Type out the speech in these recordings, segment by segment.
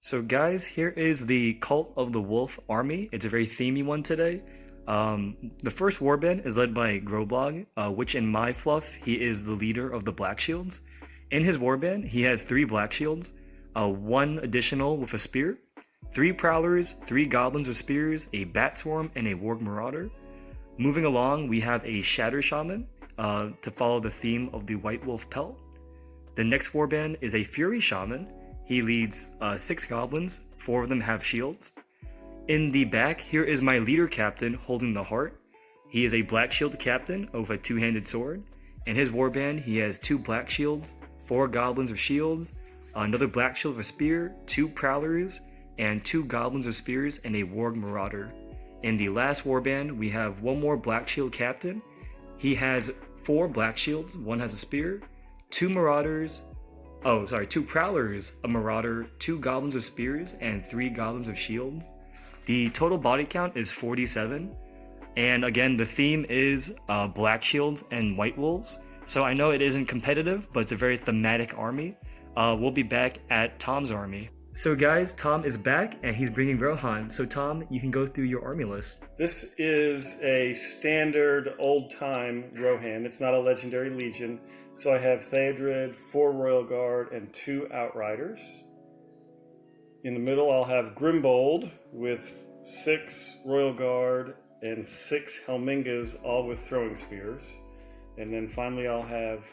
So guys, here is the Cult of the Wolf army. It's a very themey one today. The first warband is led by Groblog, which in my fluff, he is the leader of the blaclshields. In his warband, he has 3 blaclshields, 1 additional with a spear, 3 prowlers, 3 goblins with spears, a bat swarm, and a warg marauder. Moving along, we have a shatter shaman to follow the theme of the white wolf pelt. The next warband is a fury shaman. He leads 6 goblins, 4 of them have shields. In the back, here is my leader captain holding the heart. He is a black shield captain with a 2-handed sword. In his warband, he has 2 black shields, 4 goblins with shields, another black shield with a spear, 2 prowlers, and 2 goblins with spears, and a warg marauder. In the last warband, we have 1 more black shield captain. He has 4 black shields, 1 has a spear, 2 marauders, 2 prowlers, a marauder, 2 goblins with spears, and 3 goblins with shield. The total body count is 47, and again, the theme is black shields and white wolves. So I know it isn't competitive, but it's a very thematic army. We'll be back at Tom's army. So guys, Tom is back, and he's bringing Rohan. So Tom, you can go through your army list. This is a standard old-time Rohan. It's not a legendary legion. So I have Theodred, 4 Royal Guard, and 2 Outriders. In the middle, I'll have Grimbold with 6 Royal Guard and 6 Helmingas, all with throwing spears. And then finally, I'll have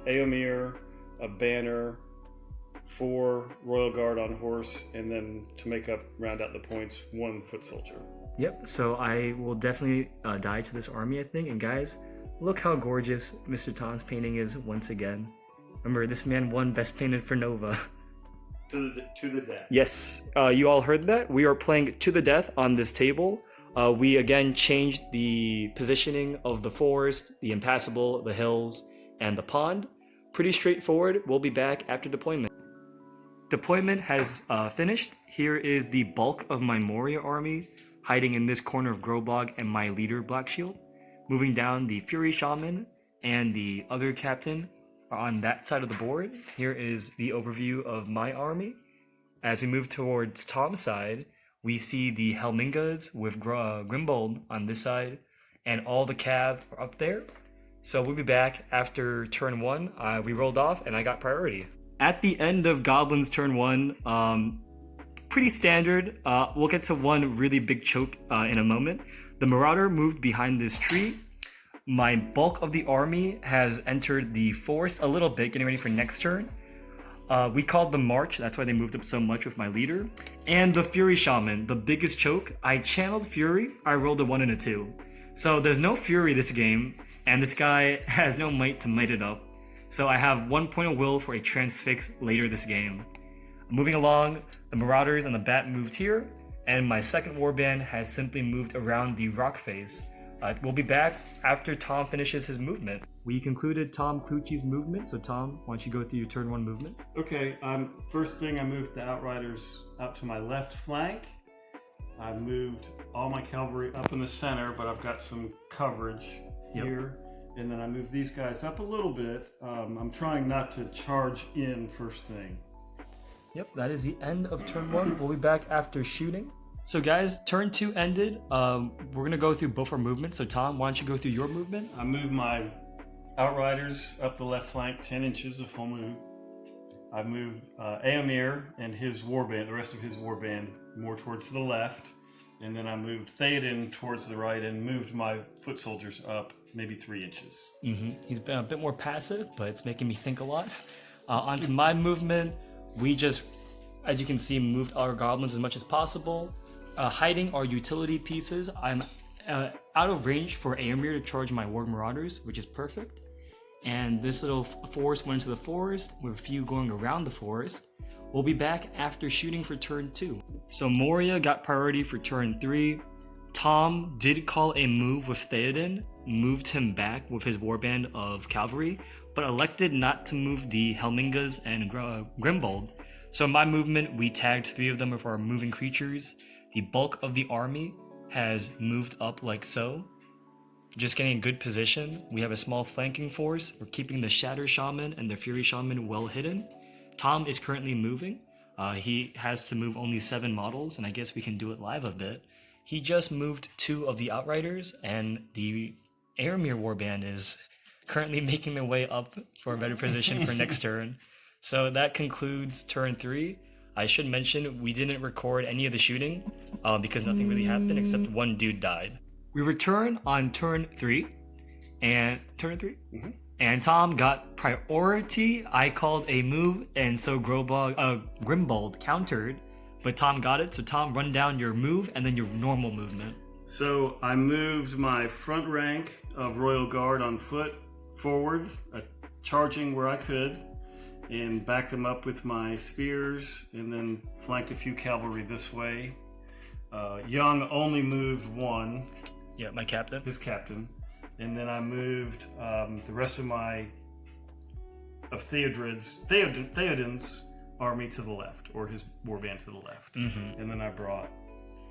Eomer, a banner, 4 Royal Guard on horse, and then to round out the points, 1 foot soldier. Yep, so I will definitely die to this army, I think. And guys, look how gorgeous Mr. Tom's painting is once again. Remember, this man won Best Painted for Nova. To the death. Yes, you all heard that. We are playing to the death on this table. We again changed the positioning of the forest, the impassable, the hills, and the pond. Pretty straightforward. We'll be back after deployment. Deployment has finished. Here is the bulk of my Moria army, hiding in this corner of Groblog and my leader Black Shield. Moving down, the Fury Shaman and the other captain are on that side of the board. Here is the overview of my army. As we move towards Tom's side, we see the Helmingas with Grimbold on this side, and all the cav are up there. So we'll be back after turn 1. We rolled off and I got priority. At the end of Goblins turn 1, pretty standard. We'll get to one really big choke in a moment. The Marauder moved behind this tree. My bulk of the army has entered the forest a little bit, getting ready for next turn. We called the March, that's why they moved up so much with my leader. And the Fury Shaman, the biggest choke. I channeled Fury, I rolled a 1 and a 2. So there's no Fury this game, and this guy has no might to might it up. So I have 1 point of will for a transfix later this game. Moving along, the Marauders and the Bat moved here, and my second warband has simply moved around the rock face. We'll be back after Tom finishes his movement. We concluded Tom Clucci's movement, so Tom, why don't you go through your turn 1 movement? Okay, first thing, I moved the Outriders out to my left flank. I moved all my cavalry up in the center, but I've got some coverage here. And then I moved these guys up a little bit. I'm trying not to charge in first thing. Yep, that is the end of turn 1. We'll be back after shooting. So guys, turn 2 ended. We're gonna go through both our movements. So Tom, why don't you go through your movement? I moved my Outriders up the left flank 10 inches, a full move. I moved Eomer and his warband, the rest of his warband, more towards the left. And then I moved Theoden towards the right and moved my foot soldiers up maybe 3 inches. He's been a bit more passive, but it's making me think a lot. Onto my movement, we just, as you can see, moved our goblins as much as possible. Hiding our utility pieces, I'm out of range for Eomer to charge my warg marauders, which is perfect. And this little forest went into the forest, with a few going around the forest. We'll be back after shooting for turn 2. So Moria got priority for turn 3. Tom did call a move with Theoden, moved him back with his warband of cavalry, but elected not to move the Helmingas and Grimbold. So in my movement, we tagged 3 of them with our moving creatures. The bulk of the army has moved up like so. Just getting a good position. We have a small flanking force. We're keeping the Shatter Shaman and the Fury Shaman well hidden. Tom is currently moving. He has to move only 7 models, and I guess we can do it live a bit. He just moved 2 of the Outriders, and the Aramir Warband is currently making their way up for a better position for next turn. So that concludes turn 3. I should mention we didn't record any of the shooting because nothing really happened except one dude died. We return on turn 3, and and Tom got priority. I called a move, and so Grimbold countered, but Tom got it. So Tom, run down your move and then your normal movement. So I moved my front rank of Royal Guard on foot forward, charging where I could, and backed them up with my spears, and then flanked a few cavalry this way. Young only moved 1. Yeah, my captain. His captain. And then I moved the rest of Theoden's army to the left, or his warband to the left. Mm-hmm. And then I brought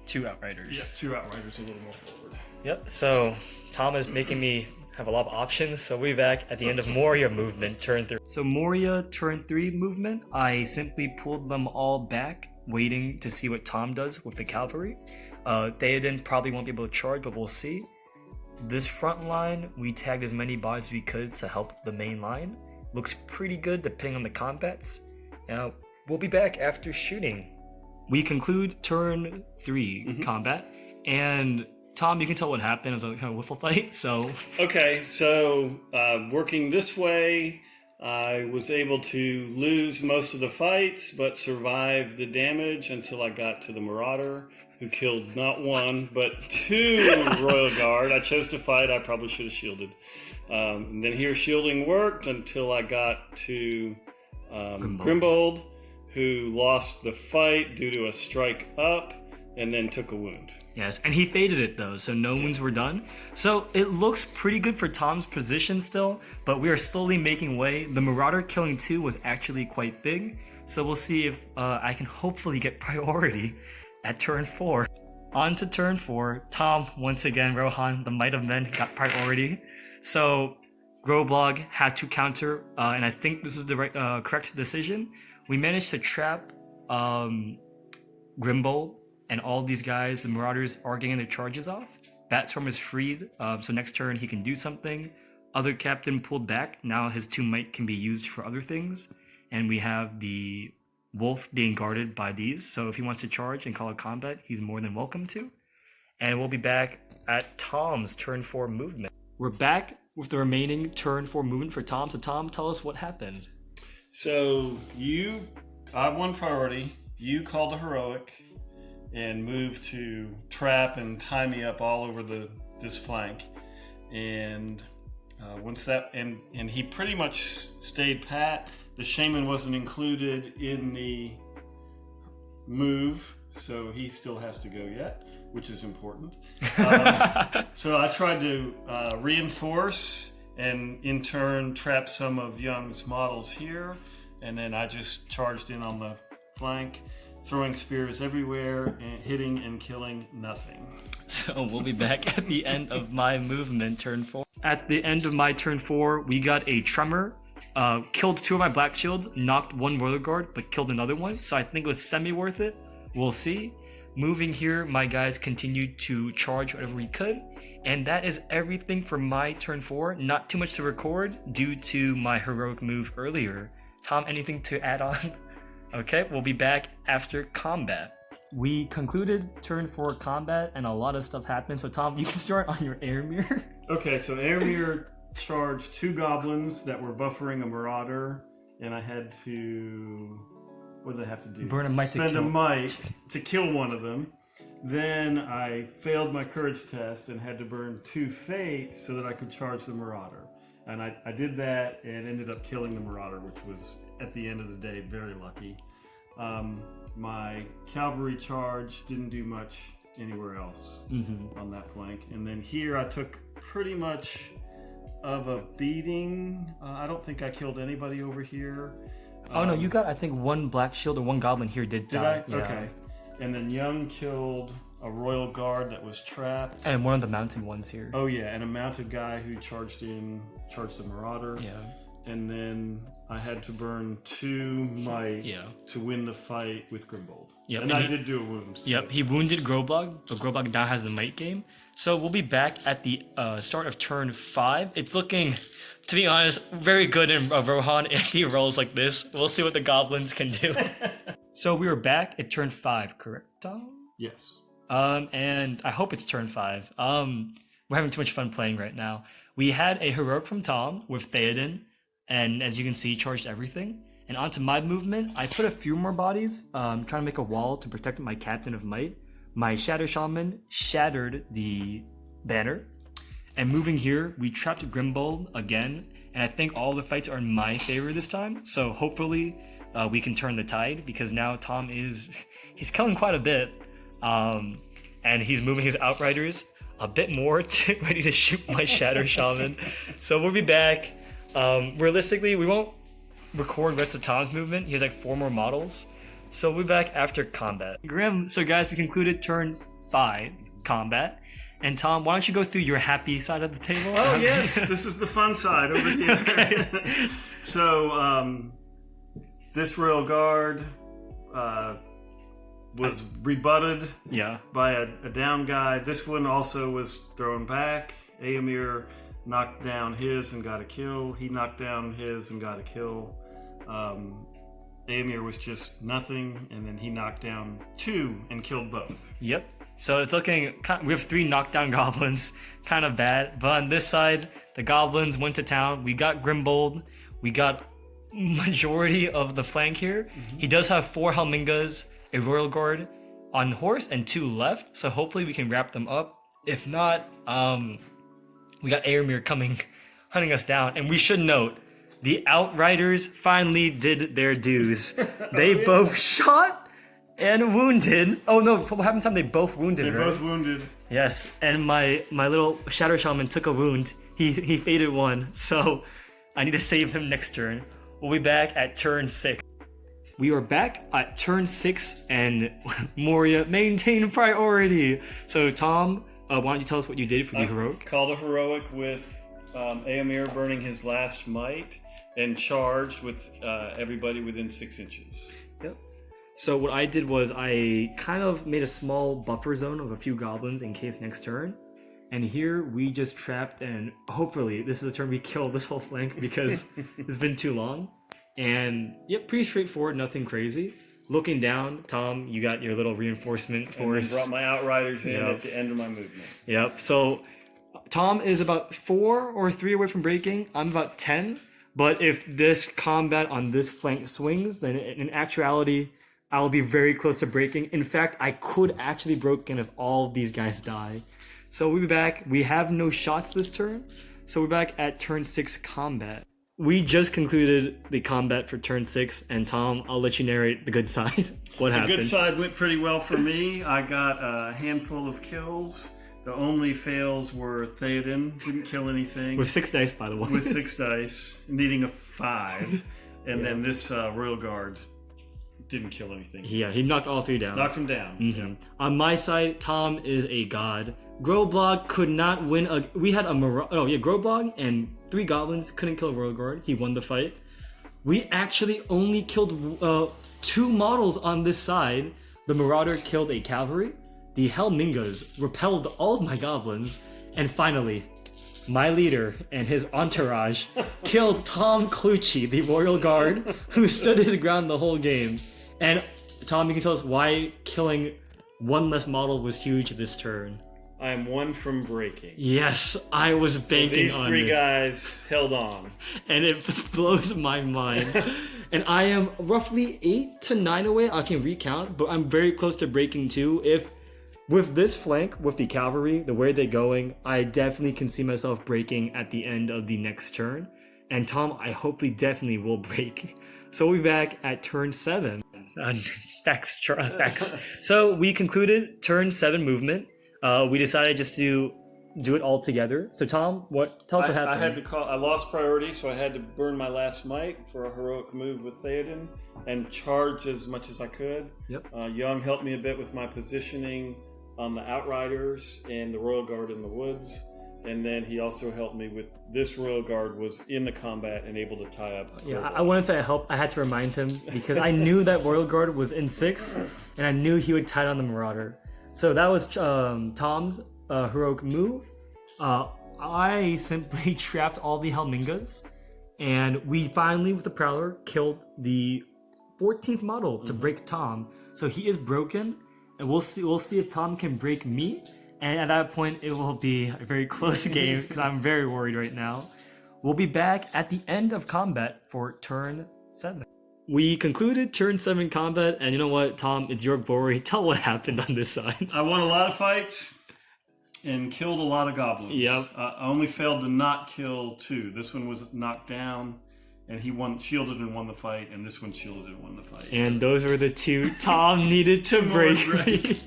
2 Outriders. Yeah, 2 Outriders a little more forward. Yep, so Tom is making me have a lot of options, so we'll be back at the end of Moria movement, turn 3. So Moria turn 3 movement, I simply pulled them all back, waiting to see what Tom does with the cavalry. Theoden probably won't be able to charge, but we'll see. This front line, we tagged as many bodies as we could to help the main line. Looks pretty good depending on the combats. We'll be back after shooting. We conclude turn 3 combat, and Tom, you can tell what happened. It was a kind of wiffle fight, so... Okay, so working this way, I was able to lose most of the fights, but survive the damage until I got to the Marauder, who killed not 1, but 2 Royal Guard. I chose to fight. I probably should have shielded. And then here shielding worked until I got to Grimbold, who lost the fight due to a strike up, and then took a wound. Yes, and he faded it though, so no wounds were done. So it looks pretty good for Tom's position still, but we are slowly making way. The Marauder killing 2 was actually quite big, so we'll see if I can hopefully get priority at turn 4. On to turn 4. Tom, once again, Rohan, the might of men, got priority. So Groblog had to counter, and I think this was the right, correct decision. We managed to trap Grimbold, and all these guys, the Marauders, are getting their charges off. Batstorm is freed, so next turn he can do something. Other captain pulled back. Now his 2 might can be used for other things. And we have the Wolf being guarded by these. So if he wants to charge and call a combat, he's more than welcome to. And we'll be back at Tom's turn 4 movement. We're back with the remaining turn 4 movement for Tom. So Tom, tell us what happened. So I won priority. You called a heroic and moved to trap and tie me up all over this flank. And once that, and he pretty much stayed pat. The shaman wasn't included in the move, so he still has to go yet, which is important. So I tried to reinforce and in turn trap some of Young's models here, and then I just charged in on the flank, throwing spears everywhere, and hitting and killing nothing. So we'll be back at the end of my movement, turn 4. At the end of my turn 4, we got a tremor, killed 2 of my black shields, knocked 1 royal guard, but killed another one. So I think it was semi-worth it. We'll see. Moving here, my guys continued to charge whatever we could. And that is everything for my turn 4. Not too much to record due to my heroic move earlier. Tom, anything to add on? Okay, we'll be back after combat. We concluded turn 4 combat and a lot of stuff happened. So Tom, you can start on your Aramir. Okay, so Aramir charged 2 goblins that were buffering a marauder, and I had to... What did I have to do? Burn a might Spend a might to kill one of them. Then I failed my courage test and had to burn 2 fate so that I could charge the marauder. And I did that and ended up killing the marauder, which was, at the end of the day, very lucky. My cavalry charge didn't do much anywhere else on that flank. And then here I took pretty much of a beating. I don't think I killed anybody over here. Oh no, you got, I think, 1 black shield or 1 goblin here did die. Did I? Yeah. Okay. And then Young killed a royal guard that was trapped. And one of the mounted ones here. Oh yeah, and a mounted guy who charged the marauder. Yeah. And then I had to burn 2 might Yeah. to win the fight with Grimbold. Yep, And and I did do a wound. So. Yep, he wounded Groblog, but Groblog now has the might game. So we'll be back at the start of turn 5. It's looking, to be honest, very good in Rohan if he rolls like this. We'll see what the goblins can do. So we are back at turn 5, correct, Tom? Yes. And I hope it's turn 5. We're having too much fun playing right now. We had a heroic from Tom with Theoden, and as you can see, charged everything. And onto my movement, I put a few more bodies, trying to make a wall to protect my Captain of Might. My Shadow Shaman shattered the banner. And moving here, we trapped Grimbold again, and I think all the fights are in my favor this time. So hopefully we can turn the tide, because now Tom he's killing quite a bit. And he's moving his Outriders a bit more ready to shoot my Shadow Shaman. So we'll be back. Realistically, we won't record rest of Tom's movement. He has like 4 more models. So we'll be back after combat. Grim, so guys, we concluded turn 5 combat. And Tom, why don't you go through your happy side of the table? Oh, yes, this is the fun side over here. Okay. So, this Royal Guard was rebutted by a down guy. This one also was thrown back. Aemir knocked down his and got a kill. He knocked down his and got a kill. Aemir was just nothing, and then he knocked down 2 and killed both. Yep. So it's looking, we have 3 knockdown goblins, kind of bad. But on this side, the goblins went to town. We got Grimbold. We got majority of the flank here. Mm-hmm. He does have 4 Helmingas, a Royal Guard on horse, and 2 left. So hopefully we can wrap them up. If not, we got Aemir coming, hunting us down. And we should note, the Outriders finally did their dues. They both shot and wounded. Oh no, what happened to them? They both wounded, They right? both wounded. Yes, and my little Shadow Shaman took a wound. He faded 1, so I need to save him next turn. We'll be back at turn 6. We are back at turn 6, and Moria maintained priority. So Tom, why don't you tell us what you did for the heroic? Called a heroic with Aemir burning his last might and charged with everybody within 6 inches. Yep. So what I did was I kind of made a small buffer zone of a few goblins in case next turn. And here we just trapped, and hopefully this is the turn we kill this whole flank because it's been too long. And yep, pretty straightforward, nothing crazy. Looking down, Tom, you got your little reinforcement force. And brought my Outriders in at the end of my movement. Yep, so Tom is about 4 or 3 away from breaking. I'm about 10. But if this combat on this flank swings, then in actuality, I'll be very close to breaking. In fact, I could actually broken if all of these guys die. So we'll be back. We have no shots this turn. So we're back at turn 6 combat. We just concluded the combat for turn 6. And Tom, I'll let you narrate the good side. What happened? The good side went pretty well for me. I got a handful of kills. The only fails were Theoden, didn't kill anything. With 6 dice, by the way. With 6 dice, needing a 5. And then this Royal Guard didn't kill anything. Yeah, he knocked all 3 down. Knocked him down. Mm-hmm. Yeah. On my side, Tom is a god. Groblog could not win we had a Groblog and 3 goblins couldn't kill a Royal Guard. He won the fight. We actually only killed 2 models on this side. The Marauder killed a cavalry. The Helmingas repelled all of my goblins. And finally, my leader and his entourage killed Tom Clucci, the Royal Guard, who stood his ground the whole game. And Tom, you can tell us why killing 1 less model was huge this turn. I am 1 from breaking. Yes, I was banking on it. These 3 guys held on. And it blows my mind. And I am roughly 8 to 9 away. I can recount, but I'm very close to breaking too. If with this flank, with the cavalry, the way they're going, I definitely can see myself breaking at the end of the next turn. And Tom, I hopefully definitely will break. So we'll be back at turn 7. Facts. So we concluded turn 7 movement. We decided just to do it all together. So Tom, tell us what happened. I lost priority, so I had to burn my last might for a heroic move with Theoden and charge as much as I could. Yep. Young helped me a bit with my positioning on the Outriders and the Royal Guard in the woods. And then he also helped me with this Royal Guard was in the combat and able to tie up. Yeah, I wouldn't say I helped. I had to remind him because I knew that Royal Guard was in 6, and I knew he would tie down the Marauder. So that was Tom's heroic move. I simply trapped all the Helmingas, and we finally, with the Prowler, killed the 14th model to break Tom. So he is broken, and we'll see if Tom can break me. And at that point, it will be a very close game because I'm very worried right now. We'll be back at the end of combat for turn 7. We concluded turn 7 combat, and you know what, Tom, it's your glory. Tell what happened on this side. I won a lot of fights and killed a lot of goblins. Yep. I only failed to not kill 2. This one was knocked down, and he shielded and won the fight, and this one shielded and won the fight. And those were the 2 Tom needed to break me.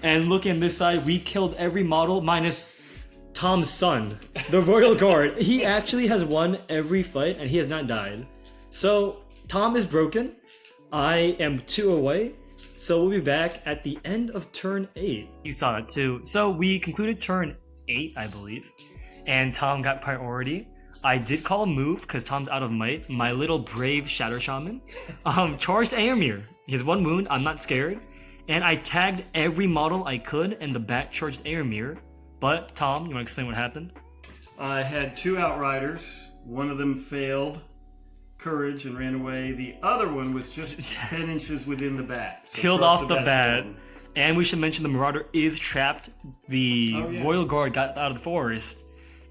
And look on this side, we killed every model minus Tom's son, the Royal Guard. He actually has won every fight, and he has not died. So Tom is broken. I am 2 away. So we'll be back at the end of turn 8. You saw it too. So we concluded turn 8, I believe, and Tom got priority. I did call a move because Tom's out of might. My little brave Shadow Shaman charged Aemir. He has 1 wound. I'm not scared. And I tagged every model I could, and the bat charged Aemir. But Tom, you want to explain what happened? I had 2 Outriders. One of them failed courage and ran away. The other one was just 10 inches within the bat. So killed off the bat. And we should mention the Marauder is trapped. The Royal Guard got out of the forest.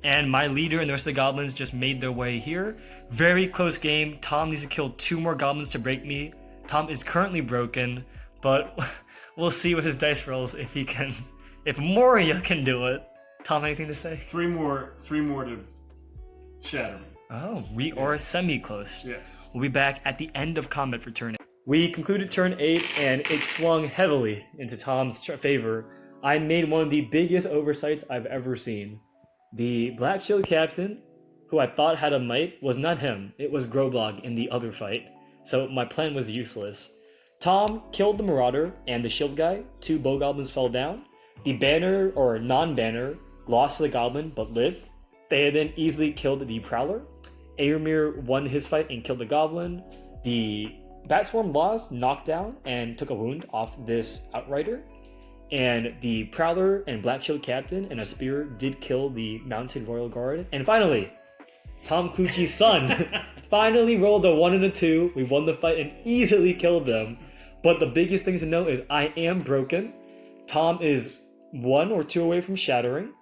And my leader and the rest of the goblins just made their way here. Very close game. Tom needs to kill 2 more goblins to break me. Tom is currently broken, but we'll see with his dice rolls if he can. If Moria can do it. Tom, anything to say? 3 more to shatter me. Oh, we are semi-close. Yes. We'll be back at the end of combat for turn 8. We concluded turn 8, and it swung heavily into Tom's favor. I made one of the biggest oversights I've ever seen. The Black Shield Captain, who I thought had a might, was not him. It was Groblog in the other fight. So my plan was useless. Tom killed the Marauder and the Shield guy. 2 Bowgoblins fell down. The Banner, or non-Banner, lost to the Goblin, but lived. They then easily killed the Prowler. Aemir won his fight and killed the Goblin. The Batswarm lost, knocked down, and took a wound off this Outrider. And the Prowler and Black Shield Captain and a Spear did kill the Mounted Royal Guard. And finally, Tom Clucci's son finally rolled a 1 and a 2. We won the fight and easily killed them. But the biggest thing to know is I am broken. Tom is 1 or 2 away from shattering.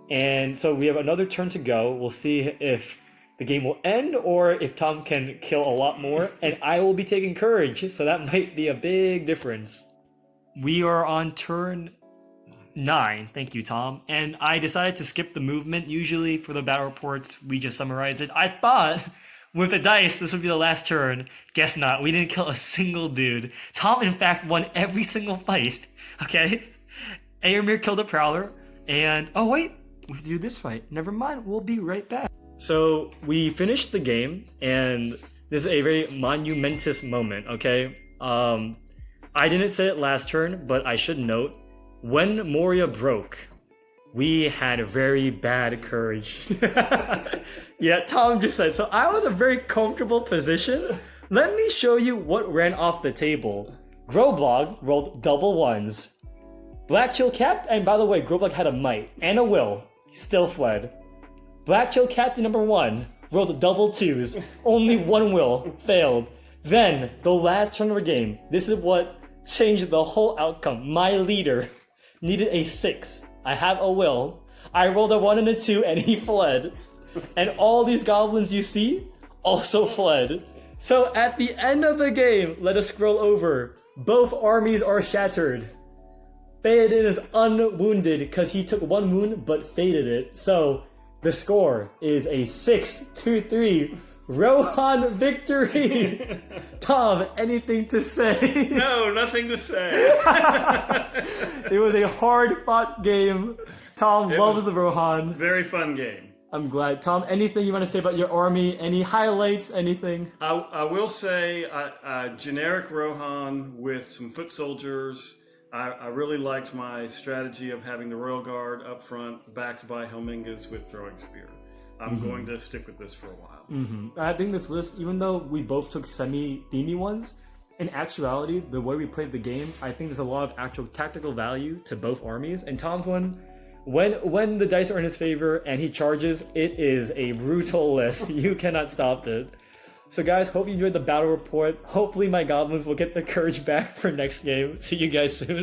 And so we have another turn to go. We'll see if the game will end or if Tom can kill a lot more. And I will be taking courage, so that might be a big difference. We are on turn 9. Thank you, Tom. And I decided to skip the movement. Usually for the battle reports, we just summarize it. I thought with the dice, this would be the last turn. Guess not. We didn't kill a single dude. Tom, in fact, won every single fight. Okay? Aemir killed a Prowler. And, oh wait, we have to do this fight. Never mind, we'll be right back. So we finished the game, and this is a very monumentous moment, okay? I didn't say it last turn, but I should note, when Moria broke, we had very bad courage. Yeah, Tom just said, so I was in a very comfortable position. Let me show you what ran off the table. Groblog rolled double 1s. Black Shield Cap, and by the way, Groblog had a might and a will. He still fled. Black Shield Captain number 1 rolled double 2s. Only 1 will, failed. Then, the last turn of the game, this is what changed the whole outcome. My leader needed a 6. I have a will. I rolled a 1 and a 2 and he fled. And all these goblins you see also fled. So at the end of the game, let us scroll over. Both armies are shattered. Theoden is unwounded because he took 1 wound but faded it. So the score is a 6-3 Rohan victory. Tom, anything to say? No, nothing to say. It was a hard-fought game. Tom loves the Rohan. Very fun game. I'm glad. Tom, anything you want to say about your army? Any highlights? Anything? I will say generic Rohan with some foot soldiers, I really liked my strategy of having the Royal Guard up front, backed by Helmingas with Throwing Spear. I'm going to stick with this for a while. I think this list, even though we both took semi-themey ones, in actuality, the way we played the game, I think there's a lot of actual tactical value to both armies. And Tom's one, when the dice are in his favor and he charges, it is a brutal list. You cannot stop it. So guys, hope you enjoyed the battle report. Hopefully my goblins will get their courage back for next game. See you guys soon.